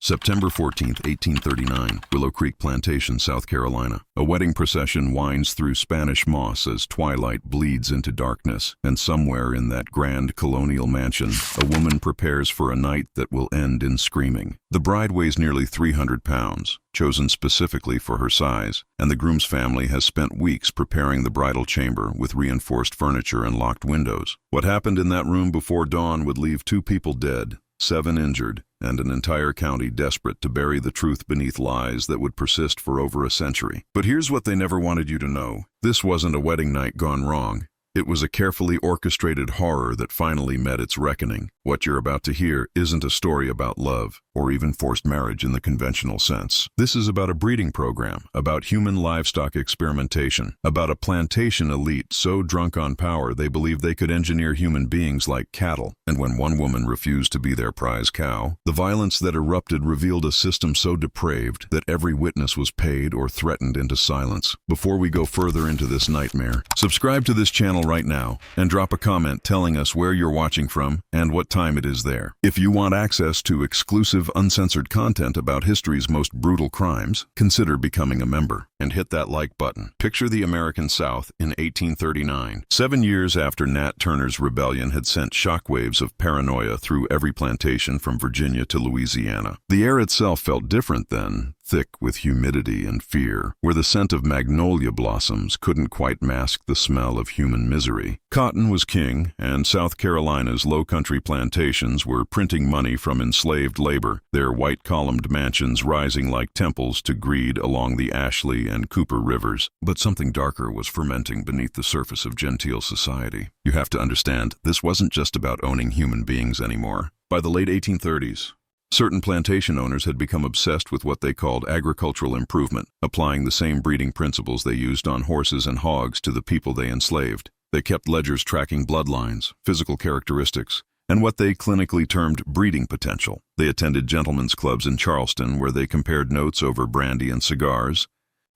September 14, 1839, Willow Creek Plantation, South Carolina. A wedding procession winds through Spanish moss as twilight bleeds into darkness, and somewhere in that grand colonial mansion, a woman prepares for a night that will end in screaming. The bride weighs nearly 300 pounds, chosen specifically for her size, and the groom's family has spent weeks preparing the bridal chamber with reinforced furniture and locked windows. What happened in that room before dawn would leave 2 people dead, 7 injured, and an entire county desperate to bury the truth beneath lies that would persist for over a century. But here's what they never wanted you to know. This wasn't a wedding night gone wrong. It was a carefully orchestrated horror that finally met its reckoning. What you're about to hear isn't a story about love, or even forced marriage in the conventional sense. This is about a breeding program, about human livestock experimentation, about a plantation elite so drunk on power they believed they could engineer human beings like cattle. And when one woman refused to be their prize cow, the violence that erupted revealed a system so depraved that every witness was paid or threatened into silence. Before we go further into this nightmare, subscribe to this channel right now and drop a comment telling us where you're watching from and what time it is there. If you want access to exclusive uncensored content about history's most brutal crimes, consider becoming a member and hit that like button. Picture the American South in 1839, 7 years after Nat Turner's rebellion had sent shockwaves of paranoia through every plantation from Virginia to Louisiana. The air itself felt different then, thick with humidity and fear, where the scent of magnolia blossoms couldn't quite mask the smell of human misery. Cotton was king, and South Carolina's low-country plantations were printing money from enslaved labor, their white-columned mansions rising like temples to greed along the Ashley and Cooper rivers. But something darker was fermenting beneath the surface of genteel society. You have to understand, this wasn't just about owning human beings anymore. By the late 1830s, certain plantation owners had become obsessed with what they called agricultural improvement, applying the same breeding principles they used on horses and hogs to the people they enslaved. They kept ledgers tracking bloodlines, physical characteristics, and what they clinically termed breeding potential. They attended gentlemen's clubs in Charleston where they compared notes over brandy and cigars,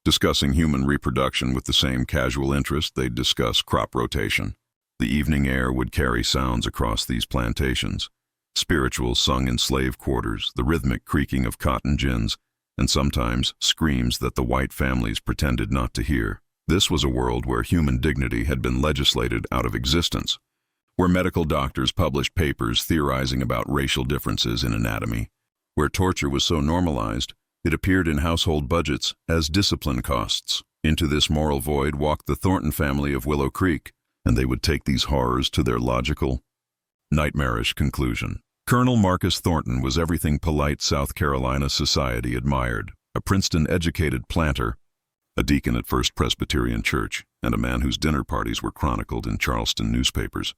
discussing human reproduction with the same casual interest they'd discuss crop rotation. The evening air would carry sounds across these plantations. Spirituals sung in slave quarters, the rhythmic creaking of cotton gins, and sometimes screams that the white families pretended not to hear. This was a world where human dignity had been legislated out of existence, where medical doctors published papers theorizing about racial differences in anatomy, where torture was so normalized it appeared in household budgets as discipline costs. Into this moral void walked the Thornton family of Willow Creek, and they would take these horrors to their logical, nightmarish conclusion. Colonel Marcus Thornton was everything polite South Carolina society admired, a Princeton-educated planter, a deacon at First Presbyterian Church, and a man whose dinner parties were chronicled in Charleston newspapers.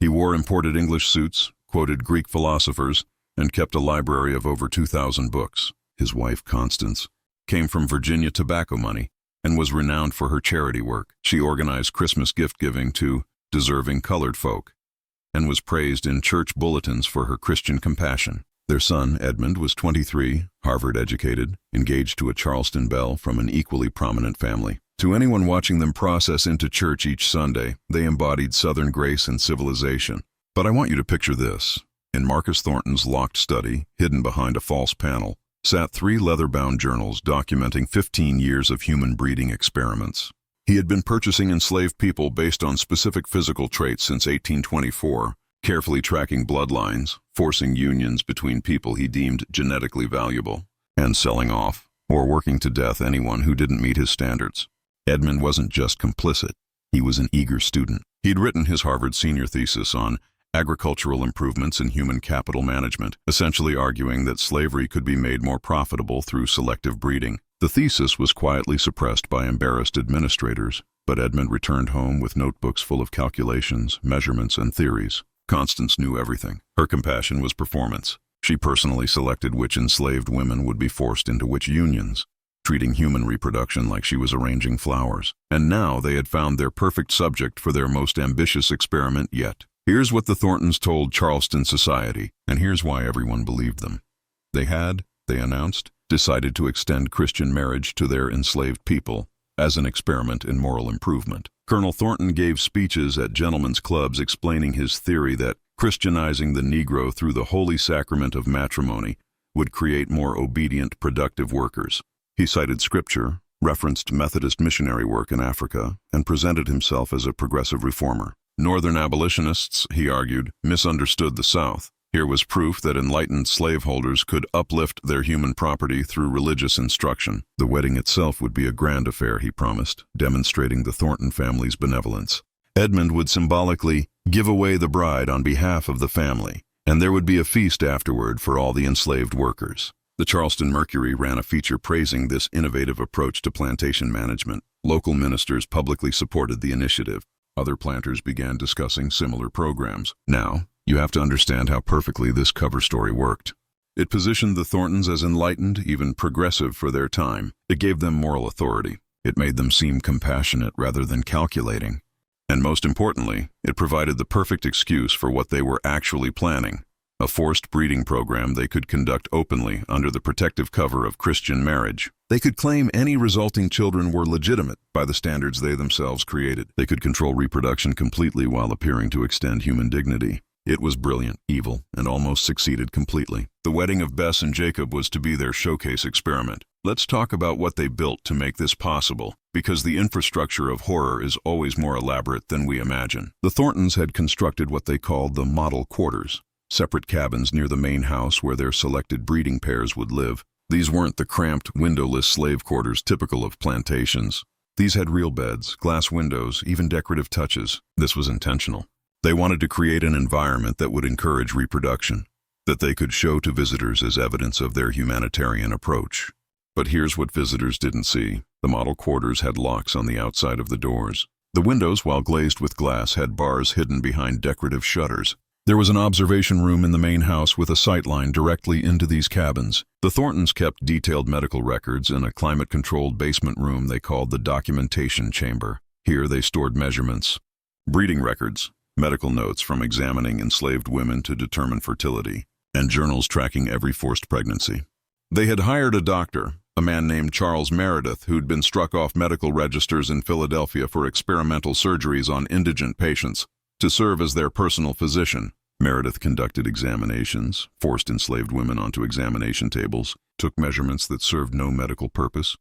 He wore imported English suits, quoted Greek philosophers, and kept a library of over 2,000 books. His wife, Constance, came from Virginia tobacco money and was renowned for her charity work. She organized Christmas gift-giving to deserving colored folk, and was praised in church bulletins for her Christian compassion. Their son, Edmund, was 23, Harvard-educated, engaged to a Charleston belle from an equally prominent family. To anyone watching them process into church each Sunday, they embodied Southern grace and civilization. But I want you to picture this. In Marcus Thornton's locked study, hidden behind a false panel, sat 3 leather-bound journals documenting 15 years of human breeding experiments. He had been purchasing enslaved people based on specific physical traits since 1824, carefully tracking bloodlines, forcing unions between people he deemed genetically valuable, and selling off, or working to death anyone who didn't meet his standards. Edmund wasn't just complicit, he was an eager student. He'd written his Harvard senior thesis on agricultural improvements in human capital management, essentially arguing that slavery could be made more profitable through selective breeding. The thesis was quietly suppressed by embarrassed administrators, but Edmund returned home with notebooks full of calculations, measurements, and theories. Constance knew everything. Her compassion was performance. She personally selected which enslaved women would be forced into which unions, treating human reproduction like she was arranging flowers. And now they had found their perfect subject for their most ambitious experiment yet. Here's what the Thorntons told Charleston society, and here's why everyone believed them. They announced, decided to extend Christian marriage to their enslaved people as an experiment in moral improvement. Colonel Thornton gave speeches at gentlemen's clubs explaining his theory that Christianizing the Negro through the holy sacrament of matrimony would create more obedient, productive workers. He cited scripture, referenced Methodist missionary work in Africa, and presented himself as a progressive reformer. Northern abolitionists, he argued, misunderstood the South. Here was proof that enlightened slaveholders could uplift their human property through religious instruction. The wedding itself would be a grand affair, he promised, demonstrating the Thornton family's benevolence. Edmund would symbolically give away the bride on behalf of the family, and there would be a feast afterward for all the enslaved workers. The Charleston Mercury ran a feature praising this innovative approach to plantation management. Local ministers publicly supported the initiative. Other planters began discussing similar programs. Now, you have to understand how perfectly this cover story worked. It positioned the Thorntons as enlightened, even progressive for their time. It gave them moral authority. It made them seem compassionate rather than calculating. And most importantly, it provided the perfect excuse for what they were actually planning. A forced breeding program they could conduct openly under the protective cover of Christian marriage. They could claim any resulting children were legitimate by the standards they themselves created. They could control reproduction completely while appearing to extend human dignity. It was brilliant, evil, and almost succeeded completely. The wedding of Bess and Jacob was to be their showcase experiment. Let's talk about what they built to make this possible, because the infrastructure of horror is always more elaborate than we imagine. The Thorntons had constructed what they called the model quarters, separate cabins near the main house where their selected breeding pairs would live. These weren't the cramped, windowless slave quarters typical of plantations. These had real beds, glass windows, even decorative touches. This was intentional. They wanted to create an environment that would encourage reproduction, that they could show to visitors as evidence of their humanitarian approach. But here's what visitors didn't see. The model quarters had locks on the outside of the doors. The windows, while glazed with glass, had bars hidden behind decorative shutters. There was an observation room in the main house with a sightline directly into these cabins. The Thorntons kept detailed medical records in a climate-controlled basement room they called the documentation chamber. Here they stored measurements, breeding records, medical notes from examining enslaved women to determine fertility, and journals tracking every forced pregnancy. They had hired a doctor, a man named Charles Meredith, who'd been struck off medical registers in Philadelphia for experimental surgeries on indigent patients, to serve as their personal physician. Meredith conducted examinations, forced enslaved women onto examination tables, took measurements that served no medical purpose,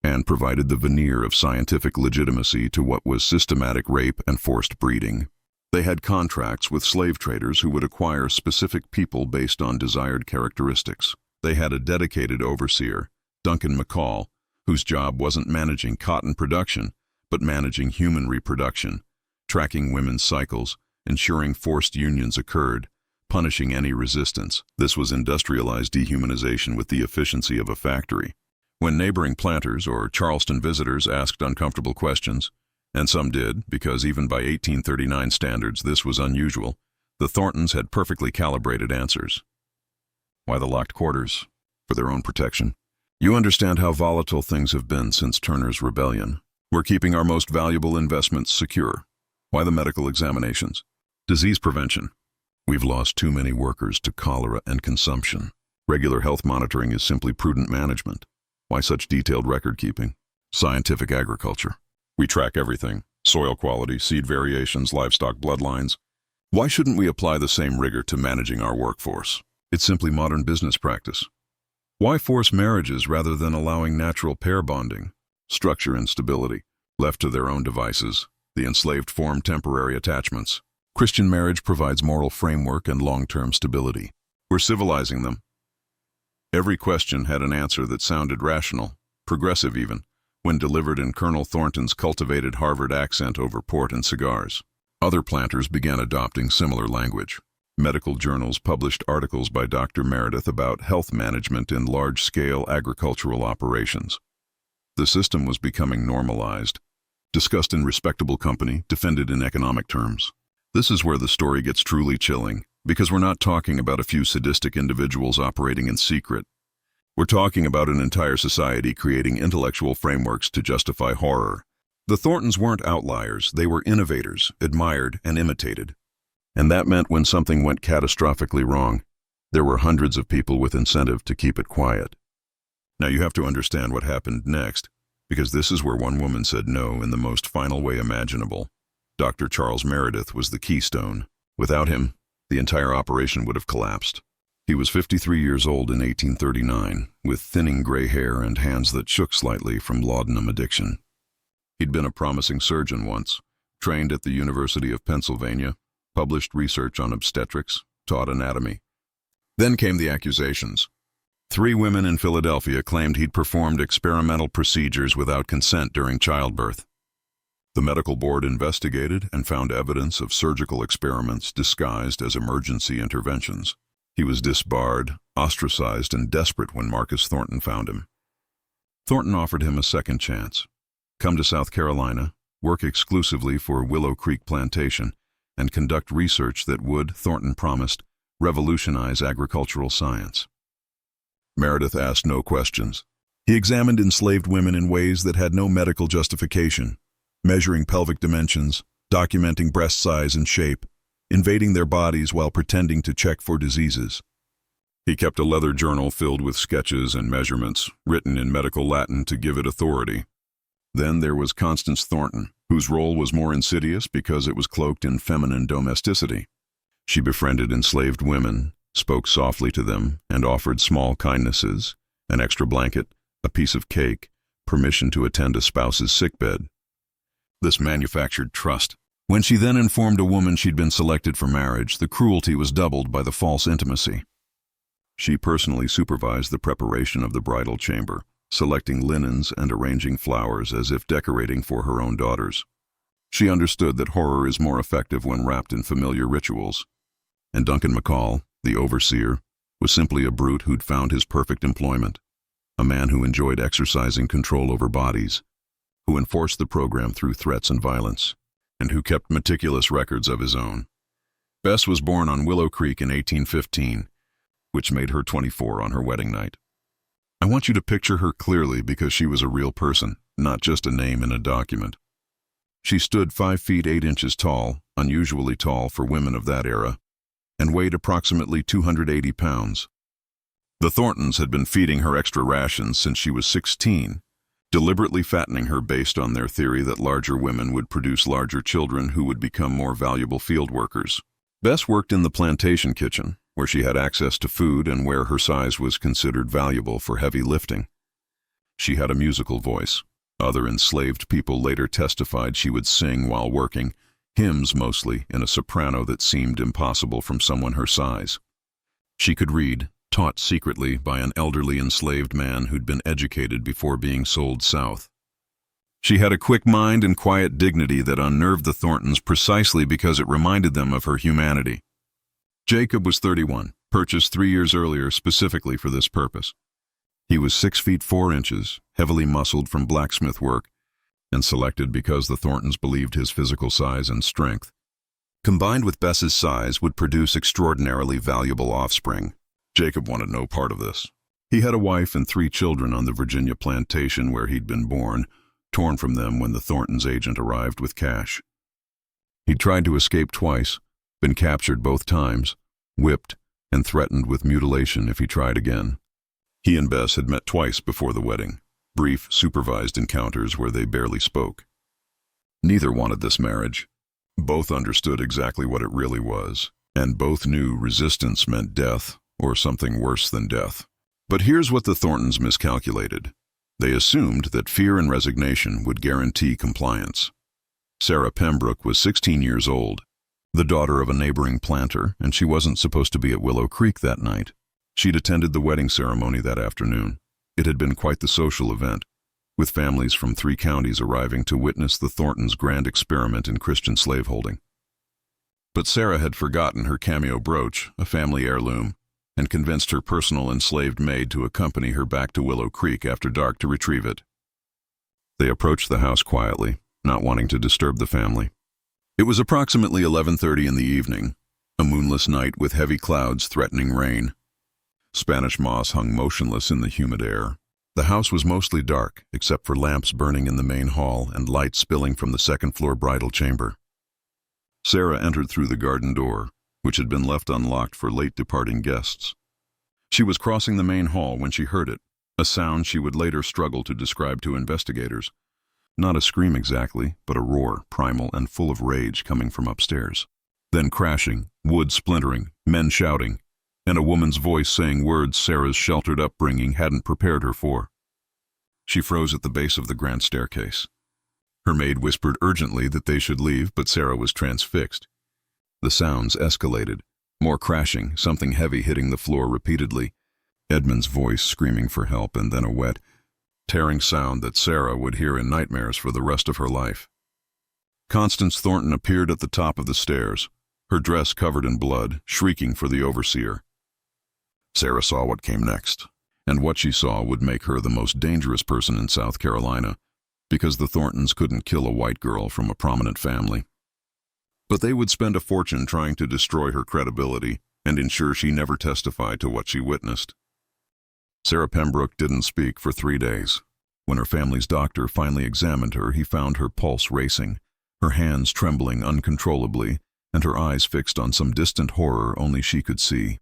and provided the veneer of scientific legitimacy to what was systematic rape and forced breeding. They had contracts with slave traders who would acquire specific people based on desired characteristics. They had a dedicated overseer, Duncan McCall, whose job wasn't managing cotton production, but managing human reproduction, tracking women's cycles, ensuring forced unions occurred, punishing any resistance. This was industrialized dehumanization with the efficiency of a factory. When neighboring planters or Charleston visitors asked uncomfortable questions, and some did, because even by 1839 standards this was unusual, the Thorntons had perfectly calibrated answers. Why the locked quarters? For their own protection. You understand how volatile things have been since Turner's rebellion. We're keeping our most valuable investments secure. Why the medical examinations? Disease prevention. We've lost too many workers to cholera and consumption. Regular health monitoring is simply prudent management. Why such detailed record keeping? Scientific agriculture. We track everything: soil quality, seed variations, livestock bloodlines. Why shouldn't we apply the same rigor to managing our workforce? It's simply modern business practice. Why force marriages rather than allowing natural pair bonding? Structure instability. Left to their own devices, the enslaved form temporary attachments. Christian marriage provides moral framework and long-term stability. We're civilizing them. Every question had an answer that sounded rational, progressive even, when delivered in Colonel Thornton's cultivated Harvard accent over port and cigars. Other planters began adopting similar language. Medical journals published articles by Dr. Meredith about health management in large-scale agricultural operations. The system was becoming normalized, discussed in respectable company, defended in economic terms. This is where the story gets truly chilling, because we're not talking about a few sadistic individuals operating in secret. We're talking about an entire society creating intellectual frameworks to justify horror. The Thorntons weren't outliers, they were innovators, admired and imitated. And that meant when something went catastrophically wrong, there were hundreds of people with incentive to keep it quiet. Now you have to understand what happened next, because this is where one woman said no in the most final way imaginable. Dr. Charles Meredith was the keystone. Without him, the entire operation would have collapsed. He was 53 years old in 1839, with thinning gray hair and hands that shook slightly from laudanum addiction. He'd been a promising surgeon once, trained at the University of Pennsylvania, published research on obstetrics, taught anatomy. Then came the accusations. 3 women in Philadelphia claimed he'd performed experimental procedures without consent during childbirth. The medical board investigated and found evidence of surgical experiments disguised as emergency interventions. He was disbarred, ostracized, and desperate when Marcus Thornton found him. Thornton offered him a second chance. Come to South Carolina, work exclusively for Willow Creek Plantation, and conduct research that would, Thornton promised, revolutionize agricultural science. Meredith asked no questions. He examined enslaved women in ways that had no medical justification, measuring pelvic dimensions, documenting breast size and shape, invading their bodies while pretending to check for diseases. He kept a leather journal filled with sketches and measurements, written in medical Latin to give it authority. Then there was Constance Thornton, whose role was more insidious because it was cloaked in feminine domesticity. She befriended enslaved women, spoke softly to them, and offered small kindnesses, an extra blanket, a piece of cake, permission to attend a spouse's sickbed. This manufactured trust. When she then informed a woman she'd been selected for marriage, the cruelty was doubled by the false intimacy. She personally supervised the preparation of the bridal chamber, selecting linens and arranging flowers as if decorating for her own daughters. She understood that horror is more effective when wrapped in familiar rituals. And Duncan McCall, the overseer, was simply a brute who'd found his perfect employment, a man who enjoyed exercising control over bodies, who enforced the program through threats and violence, and who kept meticulous records of his own. Bess was born on Willow Creek in 1815, which made her 24 on her wedding night. I want you to picture her clearly because she was a real person, not just a name in a document. She stood 5 feet 8 inches tall, unusually tall for women of that era, and weighed approximately 280 pounds. The Thorntons had been feeding her extra rations since she was 16, deliberately fattening her based on their theory that larger women would produce larger children who would become more valuable field workers. Bess worked in the plantation kitchen, where she had access to food and where her size was considered valuable for heavy lifting. She had a musical voice. Other enslaved people later testified she would sing while working, hymns mostly, in a soprano that seemed impossible from someone her size. She could read, taught secretly by an elderly enslaved man who'd been educated before being sold south. She had a quick mind and quiet dignity that unnerved the Thorntons precisely because it reminded them of her humanity. Jacob was 31, purchased 3 years earlier specifically for this purpose. He was 6 feet 4 inches, heavily muscled from blacksmith work, and selected because the Thorntons believed his physical size and strength, combined with Bess's size, would produce extraordinarily valuable offspring. Jacob wanted no part of this. He had a wife and 3 children on the Virginia plantation where he'd been born, torn from them when the Thorntons' agent arrived with cash. He'd tried to escape twice, been captured both times, whipped, and threatened with mutilation if he tried again. He and Bess had met twice before the wedding, brief, supervised encounters where they barely spoke. Neither wanted this marriage. Both understood exactly what it really was, and both knew resistance meant death, or something worse than death. But here's what the Thorntons miscalculated. They assumed that fear and resignation would guarantee compliance. Sarah Pembroke was 16 years old, the daughter of a neighboring planter, and she wasn't supposed to be at Willow Creek that night. She'd attended the wedding ceremony that afternoon. It had been quite the social event, with families from 3 counties arriving to witness the Thorntons' grand experiment in Christian slaveholding. But Sarah had forgotten her cameo brooch, a family heirloom, and convinced her personal enslaved maid to accompany her back to Willow Creek after dark to retrieve it. They approached the house quietly, not wanting to disturb the family. It was approximately 11:30 in the evening, a moonless night with heavy clouds threatening rain. Spanish moss hung motionless in the humid air. The house was mostly dark, except for lamps burning in the main hall and light spilling from the second-floor bridal chamber. Sarah entered through the garden door, which had been left unlocked for late-departing guests. She was crossing the main hall when she heard it, a sound she would later struggle to describe to investigators. Not a scream exactly, but a roar, primal and full of rage coming from upstairs. Then crashing, wood splintering, men shouting. and a woman's voice saying words Sarah's sheltered upbringing hadn't prepared her for. She froze at the base of the grand staircase. Her maid whispered urgently that they should leave, but Sarah was transfixed. The sounds escalated, more crashing, something heavy hitting the floor repeatedly. Edmund's voice screaming for help, and then a wet, tearing sound that Sarah would hear in nightmares for the rest of her life. Constance Thornton appeared at the top of the stairs, her dress covered in blood, shrieking for the overseer. Sarah saw what came next, and what she saw would make her the most dangerous person in South Carolina, because the Thorntons couldn't kill a white girl from a prominent family. But they would spend a fortune trying to destroy her credibility and ensure she never testified to what she witnessed. Sarah Pembroke didn't speak for 3 days. When her family's doctor finally examined her, he found her pulse racing, her hands trembling uncontrollably, and her eyes fixed on some distant horror only she could see.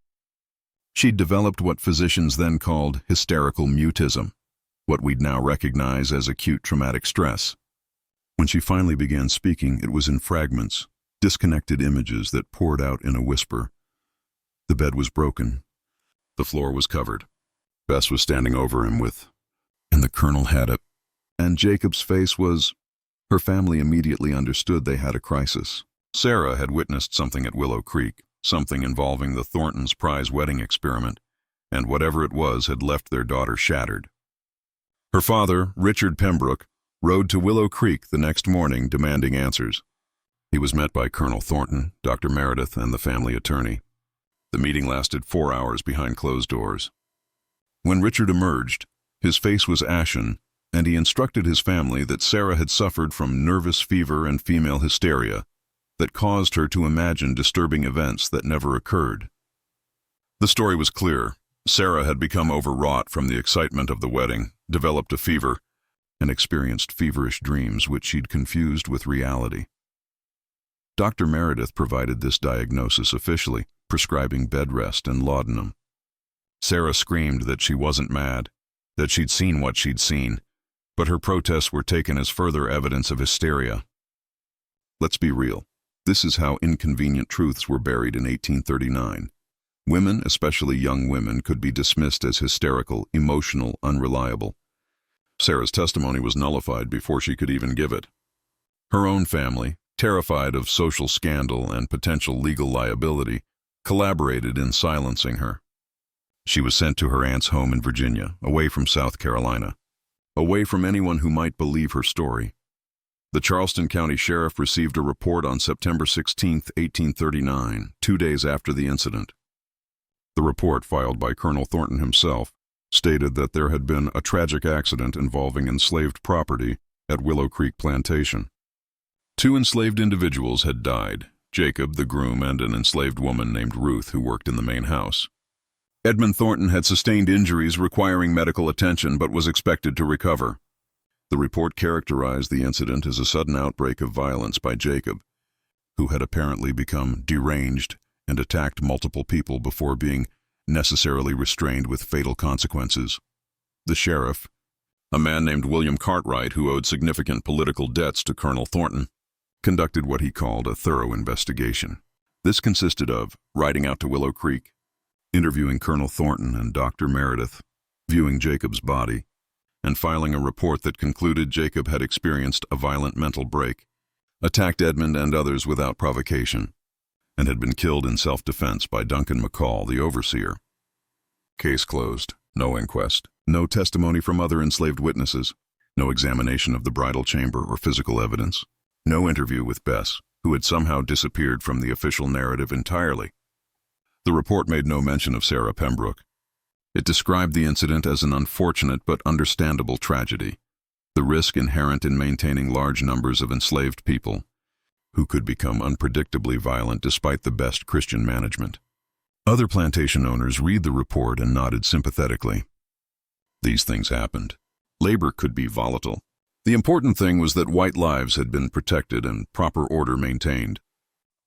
She'd developed what physicians then called hysterical mutism, what we'd now recognize as acute traumatic stress. When she finally began speaking, it was in fragments, disconnected images that poured out in a whisper. The bed was broken. The floor was covered. Bess was standing over him and the colonel had it. And Jacob's face was... Her family immediately understood they had a crisis. Sarah had witnessed something at Willow Creek, something involving the Thorntons' prize wedding experiment, and whatever it was had left their daughter shattered. Her father, Richard Pembroke, rode to Willow Creek the next morning demanding answers. He was met by Colonel Thornton, Dr. Meredith, and the family attorney. The meeting lasted 4 hours behind closed doors. When Richard emerged, his face was ashen, and he instructed his family that Sarah had suffered from nervous fever and female hysteria that caused her to imagine disturbing events that never occurred. The story was clear. Sarah had become overwrought from the excitement of the wedding, developed a fever, and experienced feverish dreams which she'd confused with reality. Dr. Meredith provided this diagnosis officially, prescribing bed rest and laudanum. Sarah screamed that she wasn't mad, that she'd seen what she'd seen, but her protests were taken as further evidence of hysteria. Let's be real. This is how inconvenient truths were buried in 1839. Women, especially young women, could be dismissed as hysterical, emotional, unreliable. Sarah's testimony was nullified before she could even give it. Her own family, terrified of social scandal and potential legal liability, collaborated in silencing her. She was sent to her aunt's home in Virginia, away from South Carolina, away from anyone who might believe her story. The Charleston County Sheriff received a report on September 16, 1839, 2 days after the incident. The report, filed by Colonel Thornton himself, stated that there had been a tragic accident involving enslaved property at Willow Creek Plantation. 2 enslaved individuals had died, Jacob, the groom, and an enslaved woman named Ruth who worked in the main house. Edmund Thornton had sustained injuries requiring medical attention but was expected to recover. The report characterized the incident as a sudden outbreak of violence by Jacob, who had apparently become deranged and attacked multiple people before being necessarily restrained with fatal consequences. The sheriff, a man named William Cartwright who owed significant political debts to Colonel Thornton, conducted what he called a thorough investigation. This consisted of riding out to Willow Creek, interviewing Colonel Thornton and Dr. Meredith, viewing Jacob's body, and filing a report that concluded Jacob had experienced a violent mental break, attacked Edmund and others without provocation, and had been killed in self-defense by Duncan McCall, the overseer. Case closed. No inquest. No testimony from other enslaved witnesses. No examination of the bridal chamber or physical evidence. No interview with Bess, who had somehow disappeared from the official narrative entirely. The report made no mention of Sarah Pembroke. It described the incident as an unfortunate but understandable tragedy, the risk inherent in maintaining large numbers of enslaved people, who could become unpredictably violent despite the best Christian management. Other plantation owners read the report and nodded sympathetically. These things happened. Labor could be volatile. The important thing was that white lives had been protected and proper order maintained.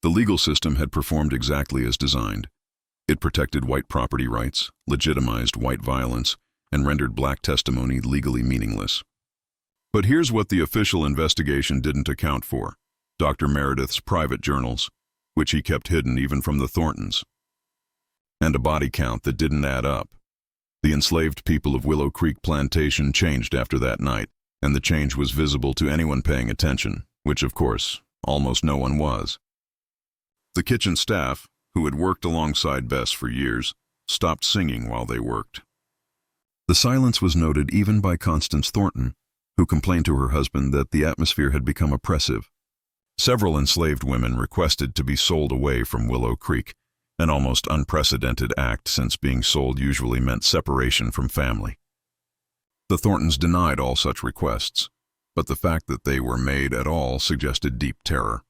The legal system had performed exactly as designed. It protected white property rights, legitimized white violence, and rendered black testimony legally meaningless. But here's what the official investigation didn't account for: Dr. Meredith's private journals, which he kept hidden even from the Thorntons. and a body count that didn't add up. The enslaved people of Willow Creek Plantation changed after that night, and the change was visible to anyone paying attention, which, of course, almost no one was. The kitchen staff, who had worked alongside Bess for years, stopped singing while they worked. The silence was noted even by Constance Thornton, who complained to her husband that the atmosphere had become oppressive. Several enslaved women requested to be sold away from Willow Creek, an almost unprecedented act since being sold usually meant separation from family. The Thorntons denied all such requests, but the fact that they were made at all suggested deep terror.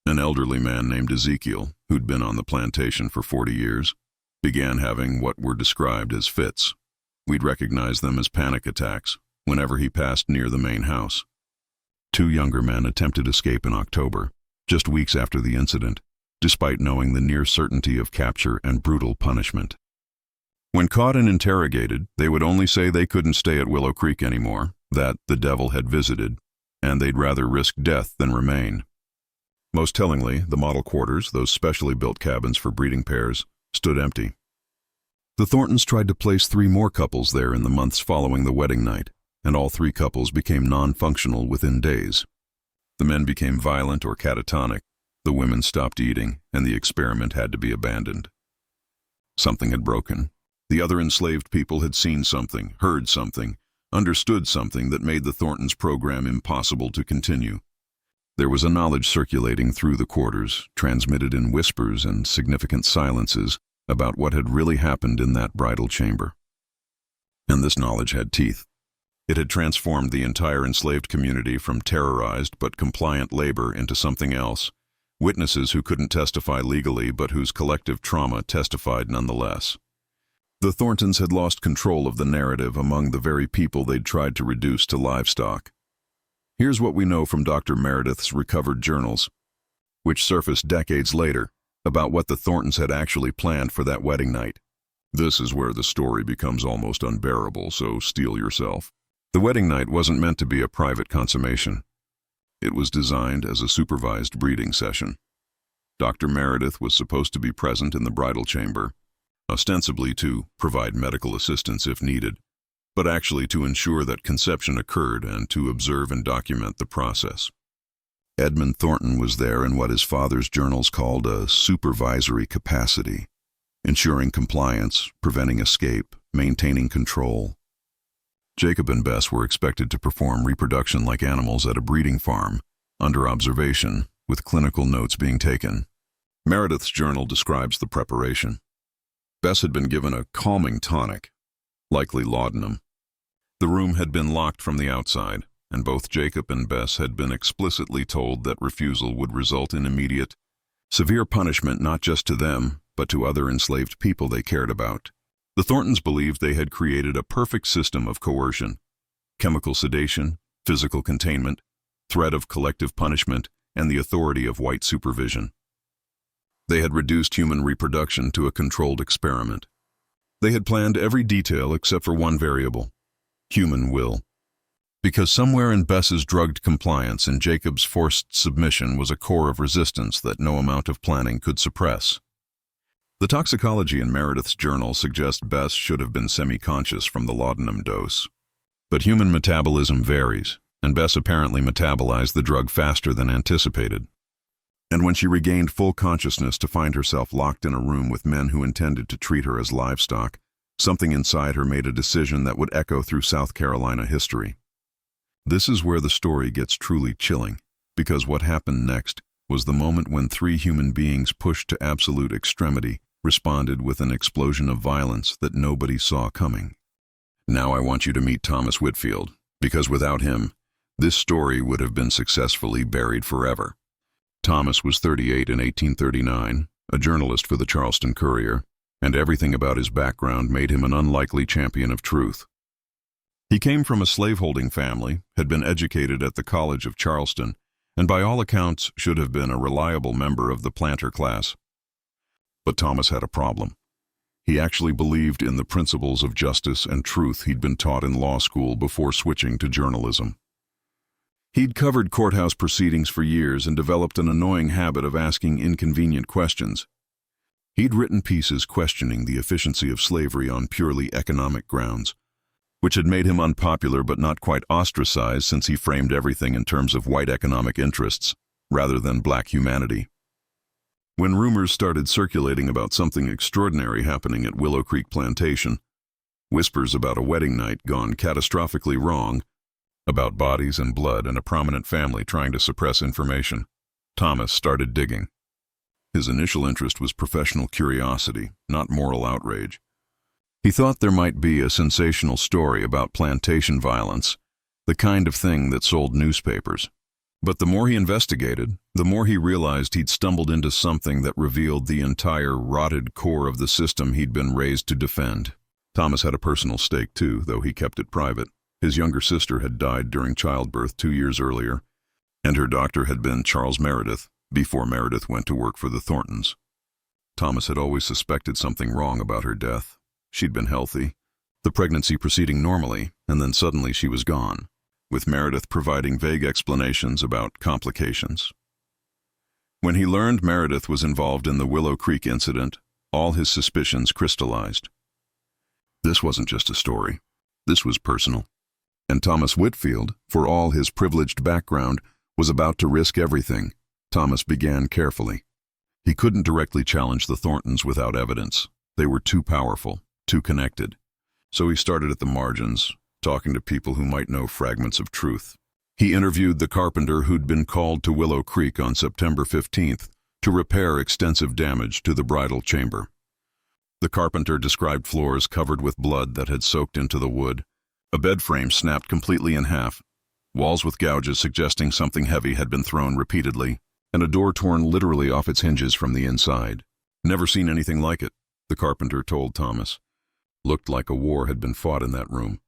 An elderly man named Ezekiel, who'd been on the plantation for 40 years, began having what were described as fits. We'd recognize them as panic attacks whenever he passed near the main house. 2 younger men attempted escape in October, just weeks after the incident, despite knowing the near certainty of capture and brutal punishment. When caught and interrogated, they would only say they couldn't stay at Willow Creek anymore, that the devil had visited, and they'd rather risk death than remain. Most tellingly, the model quarters, those specially built cabins for breeding pairs, stood empty. The Thorntons tried to place 3 more couples there in the months following the wedding night, and all 3 couples became non-functional within days. The men became violent or catatonic, the women stopped eating, and the experiment had to be abandoned. Something had broken. The other enslaved people had seen something, heard something, understood something that made the Thorntons' program impossible to continue. There was a knowledge circulating through the quarters, transmitted in whispers and significant silences, about what had really happened in that bridal chamber. And this knowledge had teeth. It had transformed the entire enslaved community from terrorized but compliant labor into something else, witnesses who couldn't testify legally but whose collective trauma testified nonetheless. The Thorntons had lost control of the narrative among the very people they'd tried to reduce to livestock. Here's what we know from Dr. Meredith's recovered journals, which surfaced decades later, about what the Thorntons had actually planned for that wedding night. This is where the story becomes almost unbearable, so steel yourself. The wedding night wasn't meant to be a private consummation. It was designed as a supervised breeding session. Dr. Meredith was supposed to be present in the bridal chamber, ostensibly to provide medical assistance if needed, but actually to ensure that conception occurred and to observe and document the process. Edmund Thornton was there in what his father's journals called a supervisory capacity, ensuring compliance, preventing escape, maintaining control. Jacob and Bess were expected to perform reproduction like animals at a breeding farm, under observation, with clinical notes being taken. Meredith's journal describes the preparation. Bess had been given a calming tonic, likely laudanum. The room had been locked from the outside, and both Jacob and Bess had been explicitly told that refusal would result in immediate, severe punishment not just to them, but to other enslaved people they cared about. The Thorntons believed they had created a perfect system of coercion, chemical sedation, physical containment, threat of collective punishment, and the authority of white supervision. They had reduced human reproduction to a controlled experiment. They had planned every detail except for one variable: human will. Because somewhere in Bess's drugged compliance and Jacob's forced submission was a core of resistance that no amount of planning could suppress. The toxicology in Meredith's journal suggests Bess should have been semi-conscious from the laudanum dose. But human metabolism varies, and Bess apparently metabolized the drug faster than anticipated. And when she regained full consciousness to find herself locked in a room with men who intended to treat her as livestock, something inside her made a decision that would echo through South Carolina history. This is where the story gets truly chilling, because what happened next was the moment when 3 human beings pushed to absolute extremity responded with an explosion of violence that nobody saw coming. Now I want you to meet Thomas Whitfield, because without him, this story would have been successfully buried forever. Thomas was 38 in 1839, a journalist for the Charleston Courier, and everything about his background made him an unlikely champion of truth. He came from a slaveholding family, had been educated at the College of Charleston, and by all accounts should have been a reliable member of the planter class. But Thomas had a problem. He actually believed in the principles of justice and truth he'd been taught in law school before switching to journalism. He'd covered courthouse proceedings for years and developed an annoying habit of asking inconvenient questions. He'd written pieces questioning the efficiency of slavery on purely economic grounds, which had made him unpopular but not quite ostracized since he framed everything in terms of white economic interests, rather than black humanity. When rumors started circulating about something extraordinary happening at Willow Creek Plantation, whispers about a wedding night gone catastrophically wrong, about bodies and blood and a prominent family trying to suppress information, Thomas started digging. His initial interest was professional curiosity, not moral outrage. He thought there might be a sensational story about plantation violence, the kind of thing that sold newspapers. But the more he investigated, the more he realized he'd stumbled into something that revealed the entire rotted core of the system he'd been raised to defend. Thomas had a personal stake too, though he kept it private. His younger sister had died during childbirth 2 years earlier, and her doctor had been Charles Meredith, before Meredith went to work for the Thorntons. Thomas had always suspected something wrong about her death. She'd been healthy, the pregnancy proceeding normally, and then suddenly she was gone, with Meredith providing vague explanations about complications. When he learned Meredith was involved in the Willow Creek incident, all his suspicions crystallized. This wasn't just a story. This was personal. And Thomas Whitfield, for all his privileged background, was about to risk everything. Thomas began carefully. He couldn't directly challenge the Thorntons without evidence. They were too powerful, too connected. So he started at the margins, talking to people who might know fragments of truth. He interviewed the carpenter who'd been called to Willow Creek on September 15th to repair extensive damage to the bridal chamber. The carpenter described floors covered with blood that had soaked into the wood, a bed frame snapped completely in half, walls with gouges suggesting something heavy had been thrown repeatedly, and a door torn literally off its hinges from the inside. "Never seen anything like it," the carpenter told Thomas. "Looked like a war had been fought in that room."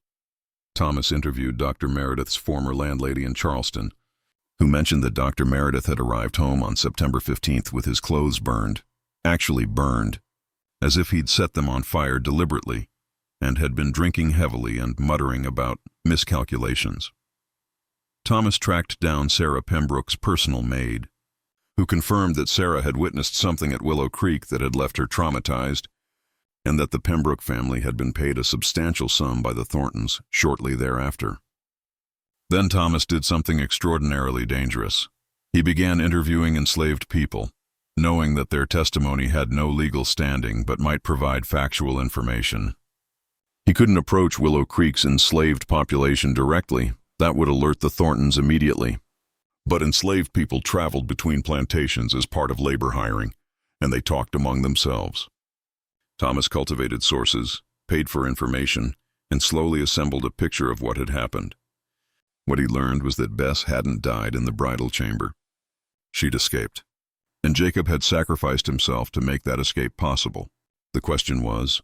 Thomas interviewed Dr. Meredith's former landlady in Charleston, who mentioned that Dr. Meredith had arrived home on September 15th with his clothes burned, actually burned, as if he'd set them on fire deliberately, and had been drinking heavily and muttering about miscalculations. Thomas tracked down Sarah Pembroke's personal maid, who confirmed that Sarah had witnessed something at Willow Creek that had left her traumatized, and that the Pembroke family had been paid a substantial sum by the Thorntons shortly thereafter. Then Thomas did something extraordinarily dangerous. He began interviewing enslaved people, knowing that their testimony had no legal standing but might provide factual information. He couldn't approach Willow Creek's enslaved population directly. That would alert the Thorntons immediately. But enslaved people traveled between plantations as part of labor hiring, and they talked among themselves. Thomas cultivated sources, paid for information, and slowly assembled a picture of what had happened. What he learned was that Bess hadn't died in the bridal chamber. She'd escaped, and Jacob had sacrificed himself to make that escape possible. The question was,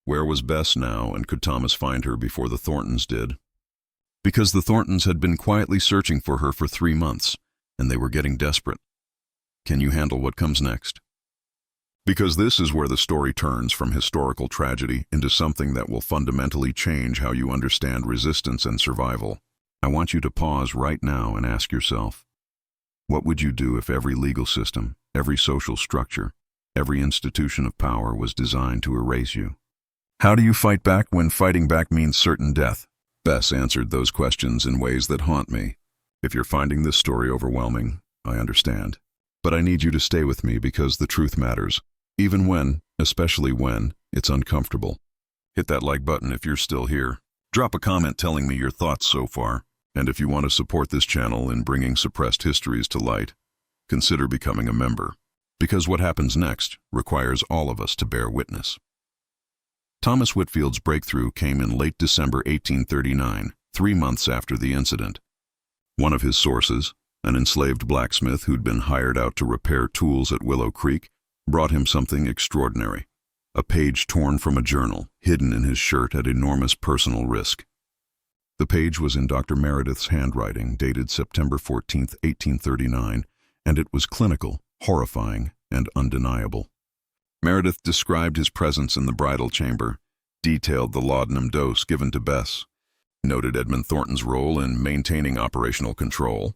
where was Bess now, and could Thomas find her before the Thorntons did? Because the Thorntons had been quietly searching for her for 3 months, and they were getting desperate. Can you handle what comes next? Because this is where the story turns from historical tragedy into something that will fundamentally change how you understand resistance and survival. I want you to pause right now and ask yourself, what would you do if every legal system, every social structure, every institution of power was designed to erase you? How do you fight back when fighting back means certain death? Bess answered those questions in ways that haunt me. If you're finding this story overwhelming, I understand. But I need you to stay with me because the truth matters, even when, especially when, it's uncomfortable. Hit that like button if you're still here. Drop a comment telling me your thoughts so far. And if you want to support this channel in bringing suppressed histories to light, consider becoming a member. Because what happens next requires all of us to bear witness. Thomas Whitfield's breakthrough came in late December 1839, 3 months after the incident. One of his sources, an enslaved blacksmith who'd been hired out to repair tools at Willow Creek, brought him something extraordinary. A page torn from a journal, hidden in his shirt at enormous personal risk. The page was in Dr. Meredith's handwriting, dated September 14, 1839, and it was clinical, horrifying, and undeniable. Meredith described his presence in the bridal chamber, detailed the laudanum dose given to Bess, noted Edmund Thornton's role in maintaining operational control,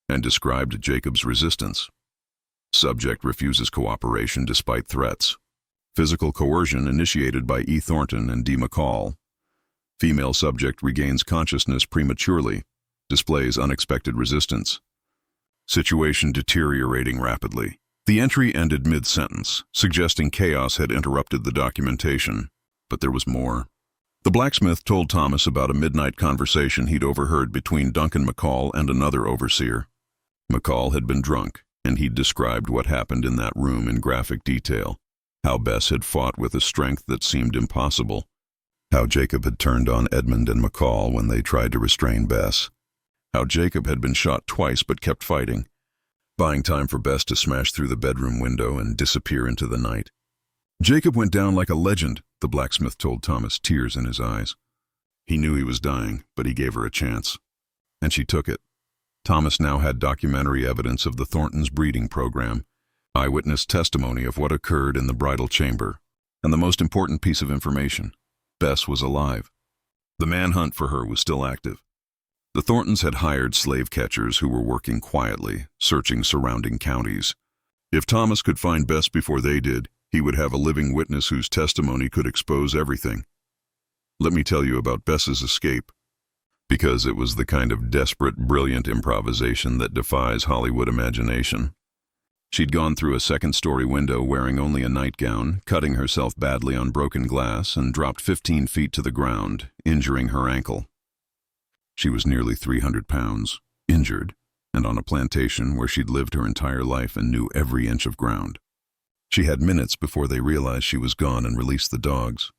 and described Jacob's resistance. Subject refuses cooperation despite threats. Physical coercion initiated by E. Thornton and D. McCall. Female subject regains consciousness prematurely, displays unexpected resistance. Situation deteriorating rapidly. The entry ended mid-sentence, suggesting chaos had interrupted the documentation, but there was more. The blacksmith told Thomas about a midnight conversation he'd overheard between Duncan McCall and another overseer. McCall had been drunk, and he'd described what happened in that room in graphic detail. How Bess had fought with a strength that seemed impossible. How Jacob had turned on Edmund and McCall when they tried to restrain Bess. How Jacob had been shot twice but kept fighting, buying time for Bess to smash through the bedroom window and disappear into the night. Jacob went down like a legend, the blacksmith told Thomas, tears in his eyes. He knew he was dying, but he gave her a chance. And she took it. Thomas now had documentary evidence of the Thorntons' breeding program, eyewitness testimony of what occurred in the bridal chamber, and the most important piece of information: Bess was alive. The manhunt for her was still active. The Thorntons had hired slave catchers who were working quietly, searching surrounding counties. If Thomas could find Bess before they did, he would have a living witness whose testimony could expose everything. Let me tell you about Bess's escape, because it was the kind of desperate, brilliant improvisation that defies Hollywood imagination. She'd gone through a second-story window wearing only a nightgown, cutting herself badly on broken glass, and dropped 15 feet to the ground, injuring her ankle. She was nearly 300 pounds, injured, and on a plantation where she'd lived her entire life and knew every inch of ground. She had minutes before they realized she was gone and released the dogs.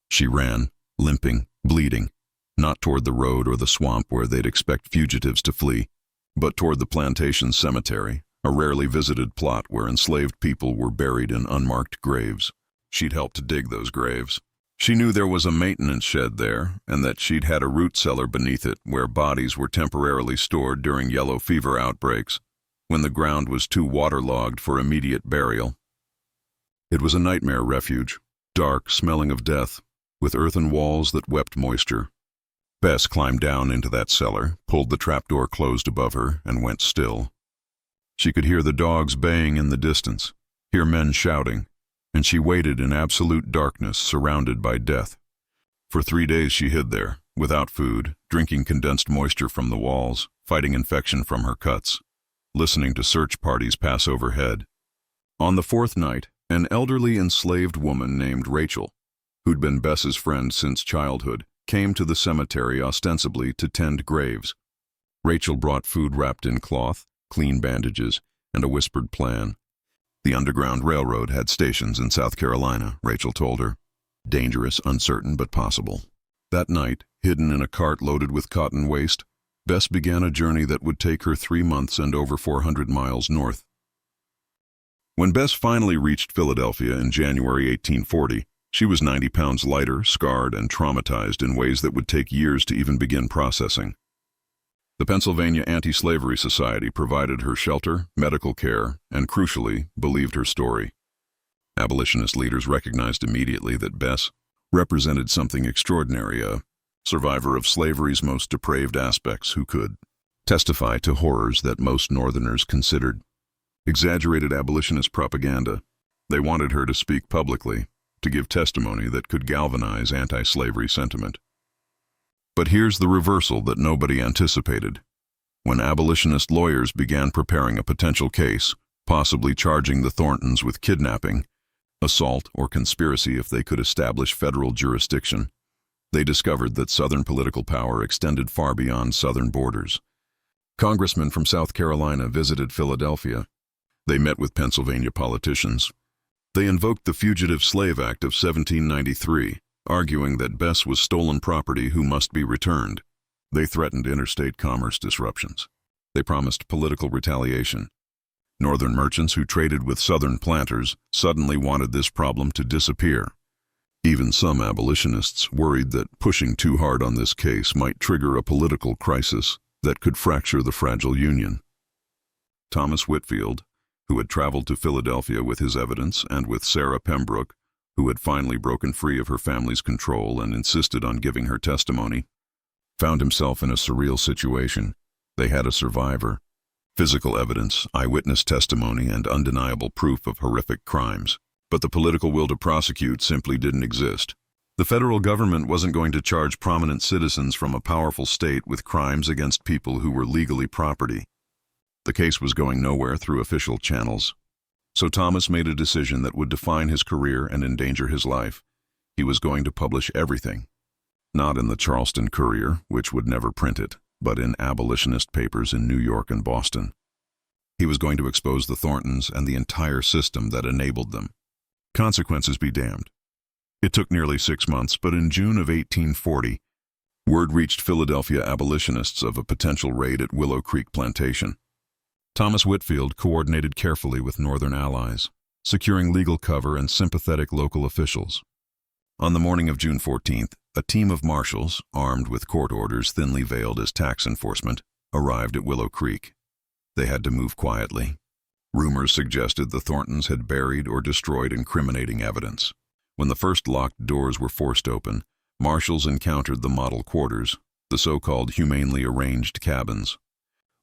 She ran, limping, bleeding, not toward the road or the swamp where they'd expect fugitives to flee, but toward the plantation cemetery, a rarely visited plot where enslaved people were buried in unmarked graves. She'd helped to dig those graves. She knew there was a maintenance shed there, and that she'd had a root cellar beneath it where bodies were temporarily stored during yellow fever outbreaks, when the ground was too waterlogged for immediate burial. It was a nightmare refuge, dark, smelling of death, with earthen walls that wept moisture. Bess climbed down into that cellar, pulled the trapdoor closed above her, and went still. She could hear the dogs baying in the distance, hear men shouting, and she waited in absolute darkness, surrounded by death. For 3 days she hid there, without food, drinking condensed moisture from the walls, fighting infection from her cuts, listening to search parties pass overhead. On the 4th night, an elderly enslaved woman named Rachel, who'd been Bess's friend since childhood, came to the cemetery ostensibly to tend graves. Rachel brought food wrapped in cloth, clean bandages, and a whispered plan. The Underground Railroad had stations in South Carolina, Rachel told her. Dangerous, uncertain, but possible. That night, hidden in a cart loaded with cotton waste, Bess began a journey that would take her 3 months and over 400 miles north. When Bess finally reached Philadelphia in January 1840, she was 90 pounds lighter, scarred, and traumatized in ways that would take years to even begin processing. The Pennsylvania Anti-Slavery Society provided her shelter, medical care, and crucially, believed her story. Abolitionist leaders recognized immediately that Bess represented something extraordinary, a survivor of slavery's most depraved aspects who could testify to horrors that most Northerners considered exaggerated abolitionist propaganda. They wanted her to speak publicly, to give testimony that could galvanize anti-slavery sentiment. But here's the reversal that nobody anticipated. When abolitionist lawyers began preparing a potential case, possibly charging the Thorntons with kidnapping, assault, or conspiracy if they could establish federal jurisdiction, they discovered that Southern political power extended far beyond Southern borders. Congressmen from South Carolina visited Philadelphia. They met with Pennsylvania politicians. They invoked the Fugitive Slave Act of 1793, arguing that Bess was stolen property who must be returned. They threatened interstate commerce disruptions. They promised political retaliation. Northern merchants who traded with Southern planters suddenly wanted this problem to disappear. Even some abolitionists worried that pushing too hard on this case might trigger a political crisis that could fracture the fragile Union. Thomas Whitfield, who had traveled to Philadelphia with his evidence, and with Sarah Pembroke, who had finally broken free of her family's control and insisted on giving her testimony, found himself in a surreal situation. They had a survivor, physical evidence, eyewitness testimony, and undeniable proof of horrific crimes. but the political will to prosecute simply didn't exist. The federal government wasn't going to charge prominent citizens from a powerful state with crimes against people who were legally property. The case was going nowhere through official channels. So Thomas made a decision that would define his career and endanger his life. He was going to publish everything. Not in the Charleston Courier, which would never print it, but in abolitionist papers in New York and Boston. He was going to expose the Thorntons and the entire system that enabled them. Consequences be damned. It took nearly 6 months, but in June of 1840, word reached Philadelphia abolitionists of a potential raid at Willow Creek Plantation. Thomas Whitfield coordinated carefully with Northern allies, securing legal cover and sympathetic local officials. On the morning of June 14th, a team of marshals, armed with court orders thinly veiled as tax enforcement, arrived at Willow Creek. They had to move quietly. Rumors suggested the Thorntons had buried or destroyed incriminating evidence. When the first locked doors were forced open, marshals encountered the model quarters, the so-called humanely arranged cabins.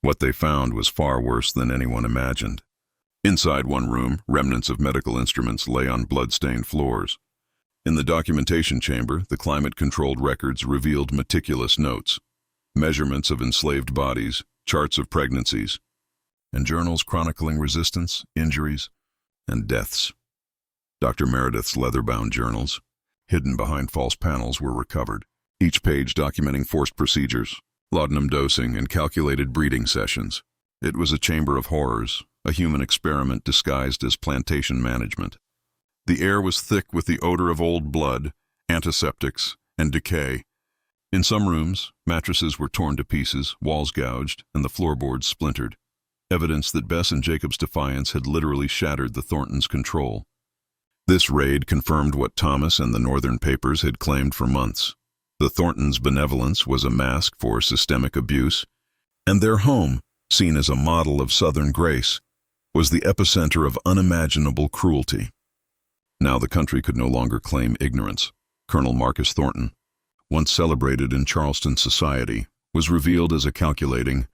What they found was far worse than anyone imagined. Inside one room, remnants of medical instruments lay on blood-stained floors. In the documentation chamber, the climate-controlled records revealed meticulous notes, measurements of enslaved bodies, charts of pregnancies, and journals chronicling resistance, injuries, and deaths. Dr. Meredith's leather-bound journals, hidden behind false panels, were recovered, each page documenting forced procedures, laudanum dosing, and calculated breeding sessions. It was a chamber of horrors, a human experiment disguised as plantation management. The air was thick with the odor of old blood, antiseptics, and decay. In some rooms, mattresses were torn to pieces, walls gouged, and the floorboards splintered, evidence that Bess and Jacob's defiance had literally shattered the Thorntons' control. This raid confirmed what Thomas and the Northern papers had claimed for months. The Thorntons' benevolence was a mask for systemic abuse, and their home, seen as a model of Southern grace, was the epicenter of unimaginable cruelty. Now the country could no longer claim ignorance. Colonel Marcus Thornton, once celebrated in Charleston society, was revealed as a calculating,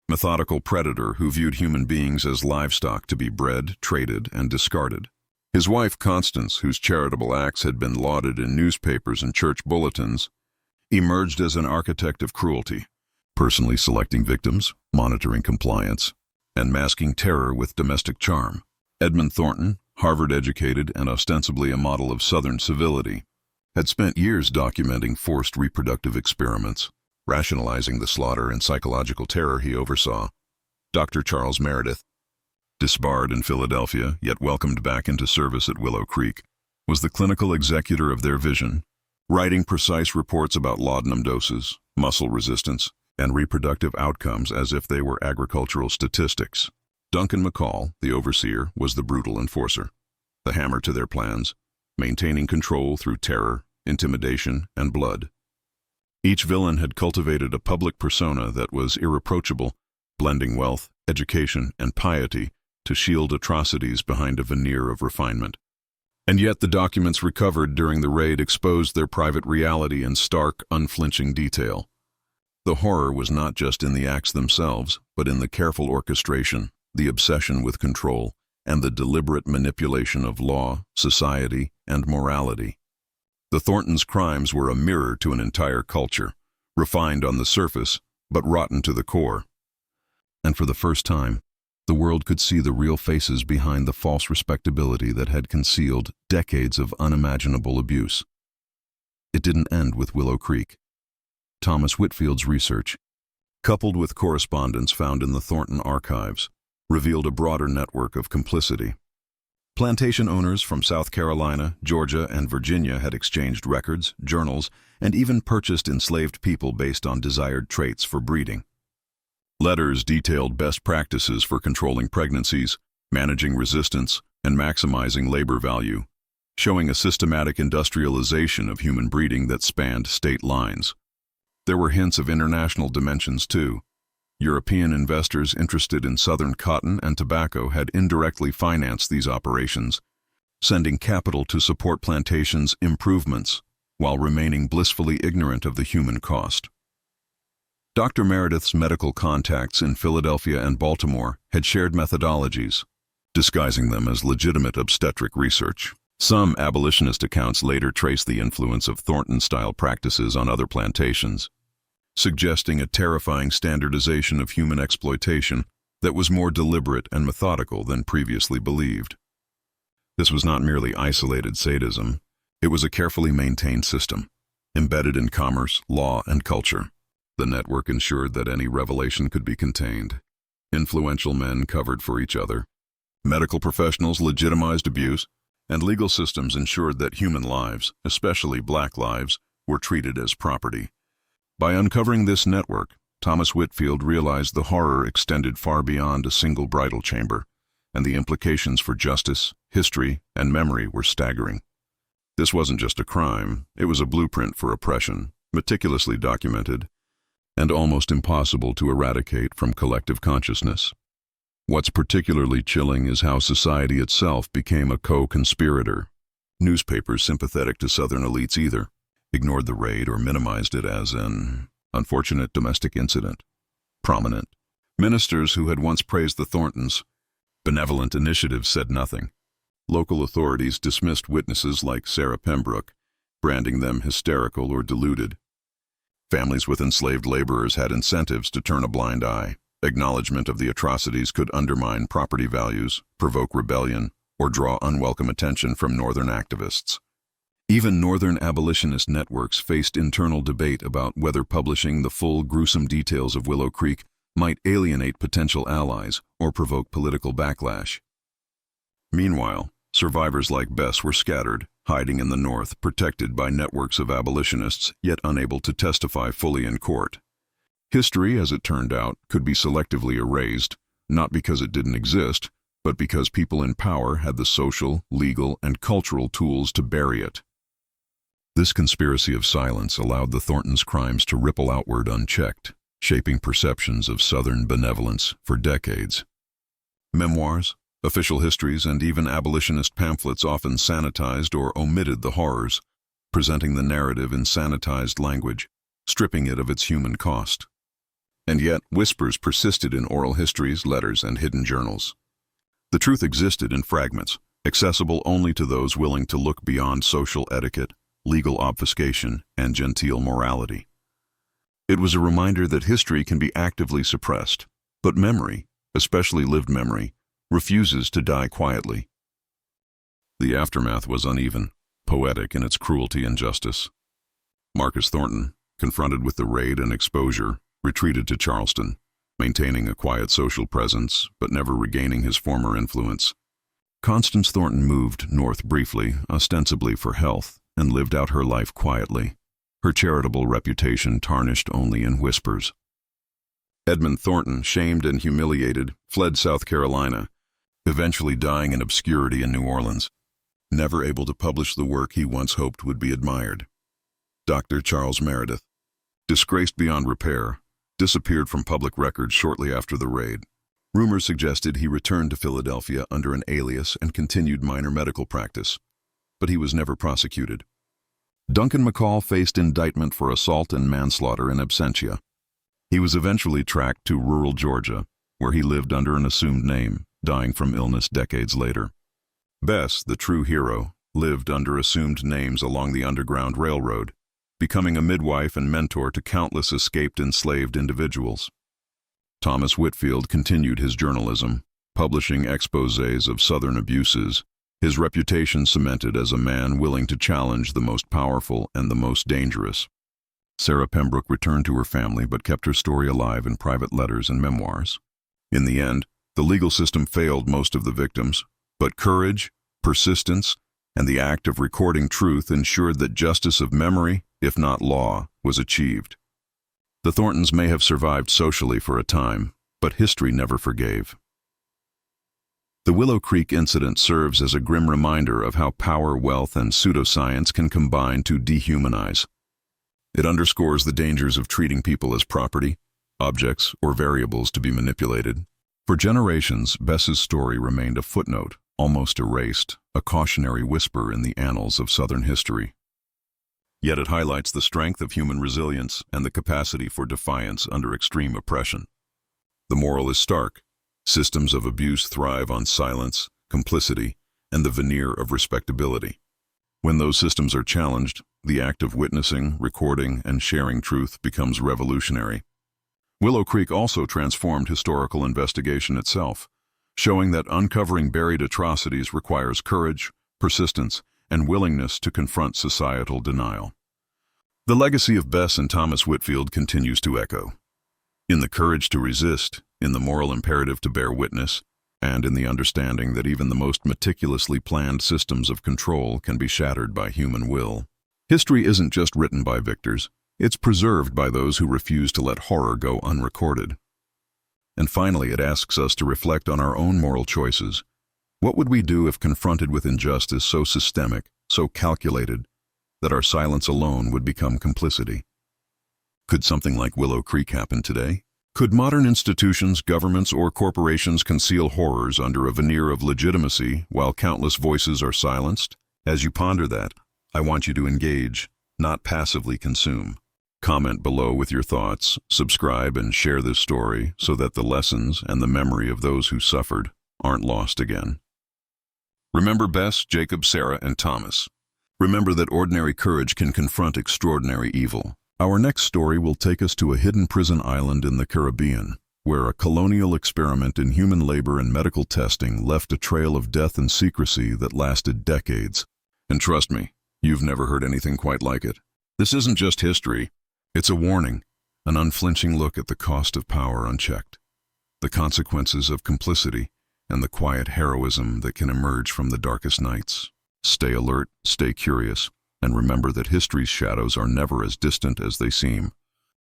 methodical predator who viewed human beings as livestock to be bred, traded, and discarded. His wife, Constance, whose charitable acts had been lauded in newspapers and church bulletins, emerged as an architect of cruelty, personally selecting victims, monitoring compliance, and masking terror with domestic charm. Edmund Thornton, Harvard-educated and ostensibly a model of Southern civility, had spent years documenting forced reproductive experiments, rationalizing the slaughter and psychological terror he oversaw. Dr. Charles Meredith, disbarred in Philadelphia, yet welcomed back into service at Willow Creek, was the clinical executor of their vision, writing precise reports about laudanum doses, muscle resistance, and reproductive outcomes as if they were agricultural statistics. Duncan McCall, the overseer, was the brutal enforcer, the hammer to their plans, maintaining control through terror, intimidation, and blood. Each villain had cultivated a public persona that was irreproachable, blending wealth, education, and piety to shield atrocities behind a veneer of refinement. And yet the documents recovered during the raid exposed their private reality in stark, unflinching detail. The horror was not just in the acts themselves, but in the careful orchestration, the obsession with control, and the deliberate manipulation of law, society, and morality. The Thorntons' crimes were a mirror to an entire culture, refined on the surface, but rotten to the core. And for the first time, the world could see the real faces behind the false respectability that had concealed decades of unimaginable abuse. It didn't end with Willow Creek. Thomas Whitfield's research, coupled with correspondence found in the Thornton archives, revealed a broader network of complicity. Plantation owners from South Carolina, Georgia, and Virginia had exchanged records, journals, and even purchased enslaved people based on desired traits for breeding. Letters detailed best practices for controlling pregnancies, managing resistance, and maximizing labor value, showing a systematic industrialization of human breeding that spanned state lines. There were hints of international dimensions too. European investors interested in Southern cotton and tobacco had indirectly financed these operations, sending capital to support plantations' improvements while remaining blissfully ignorant of the human cost. Dr. Meredith's medical contacts in Philadelphia and Baltimore had shared methodologies, disguising them as legitimate obstetric research. Some abolitionist accounts later trace the influence of Thornton-style practices on other plantations, suggesting a terrifying standardization of human exploitation that was more deliberate and methodical than previously believed. This was not merely isolated sadism, it was a carefully maintained system, embedded in commerce, law, and culture. The network ensured that any revelation could be contained. Influential men covered for each other. Medical professionals legitimized abuse, and legal systems ensured that human lives, especially black lives, were treated as property. By uncovering this network, Thomas Whitfield realized the horror extended far beyond a single bridal chamber, and the implications for justice, history, and memory were staggering. This wasn't just a crime, it was a blueprint for oppression, meticulously documented, and almost impossible to eradicate from collective consciousness. What's particularly chilling is how society itself became a co-conspirator. Newspapers sympathetic to Southern elites either ignored the raid or minimized it as an unfortunate domestic incident. Prominent ministers who had once praised the Thorntons' benevolent initiatives said nothing. Local authorities dismissed witnesses like Sarah Pembroke, branding them hysterical or deluded. Families with enslaved laborers had incentives to turn a blind eye. Acknowledgement of the atrocities could undermine property values, provoke rebellion, or draw unwelcome attention from Northern activists. Even Northern abolitionist networks faced internal debate about whether publishing the full gruesome details of Willow Creek might alienate potential allies or provoke political backlash. Meanwhile, survivors like Bess were scattered, hiding in the North, protected by networks of abolitionists, yet unable to testify fully in court. History, as it turned out, could be selectively erased, not because it didn't exist, but because people in power had the social, legal, and cultural tools to bury it. This conspiracy of silence allowed the Thorntons' crimes to ripple outward unchecked, shaping perceptions of Southern benevolence for decades. Memoirs, official histories, and even abolitionist pamphlets often sanitized or omitted the horrors, presenting the narrative in sanitized language, stripping it of its human cost. And yet, whispers persisted in oral histories, letters, and hidden journals. The truth existed in fragments, accessible only to those willing to look beyond social etiquette, legal obfuscation, and genteel morality. It was a reminder that history can be actively suppressed, but memory, especially lived memory, refuses to die quietly. The aftermath was uneven, poetic in its cruelty and justice. Marcus Thornton, confronted with the raid and exposure, retreated to Charleston, maintaining a quiet social presence but never regaining his former influence. Constance Thornton moved north briefly, ostensibly for health, and lived out her life quietly, her charitable reputation tarnished only in whispers. Edmund Thornton, shamed and humiliated, fled South Carolina, eventually dying in obscurity in New Orleans, never able to publish the work he once hoped would be admired. Dr. Charles Meredith, disgraced beyond repair, disappeared from public records shortly after the raid. Rumors suggested he returned to Philadelphia under an alias and continued minor medical practice, but he was never prosecuted. Duncan McCall faced indictment for assault and manslaughter in absentia. He was eventually tracked to rural Georgia, where he lived under an assumed name, dying from illness decades later. Bess, the true hero, lived under assumed names along the Underground Railroad, becoming a midwife and mentor to countless escaped enslaved individuals. Thomas Whitfield continued his journalism, publishing exposés of Southern abuses, his reputation cemented as a man willing to challenge the most powerful and the most dangerous. Sarah Pembroke returned to her family but kept her story alive in private letters and memoirs. In the end, the legal system failed most of the victims, but courage, persistence, and the act of recording truth ensured that justice of memory, if not law, was achieved. The Thorntons may have survived socially for a time, but history never forgave. The Willow Creek incident serves as a grim reminder of how power, wealth, and pseudoscience can combine to dehumanize. It underscores the dangers of treating people as property, objects, or variables to be manipulated. For generations, Bess's story remained a footnote, almost erased, a cautionary whisper in the annals of Southern history. Yet it highlights the strength of human resilience and the capacity for defiance under extreme oppression. The moral is stark. Systems of abuse thrive on silence, complicity, and the veneer of respectability. When those systems are challenged, the act of witnessing, recording, and sharing truth becomes revolutionary. Willow Creek also transformed historical investigation itself, showing that uncovering buried atrocities requires courage, persistence, and willingness to confront societal denial. The legacy of Bess and Thomas Whitfield continues to echo. In the courage to resist, in the moral imperative to bear witness, and in the understanding that even the most meticulously planned systems of control can be shattered by human will. History isn't just written by victors, it's preserved by those who refuse to let horror go unrecorded. And finally, it asks us to reflect on our own moral choices. What would we do if confronted with injustice so systemic, so calculated, that our silence alone would become complicity? Could something like Willow Creek happen today? Could modern institutions, governments, or corporations conceal horrors under a veneer of legitimacy while countless voices are silenced? As you ponder that, I want you to engage, not passively consume. Comment below with your thoughts, subscribe, and share this story so that the lessons and the memory of those who suffered aren't lost again. Remember Bess, Jacob, Sarah, and Thomas. Remember that ordinary courage can confront extraordinary evil. Our next story will take us to a hidden prison island in the Caribbean, where a colonial experiment in human labor and medical testing left a trail of death and secrecy that lasted decades. And trust me, you've never heard anything quite like it. This isn't just history. It's a warning, an unflinching look at the cost of power unchecked, the consequences of complicity, and the quiet heroism that can emerge from the darkest nights. Stay alert, stay curious, and remember that history's shadows are never as distant as they seem.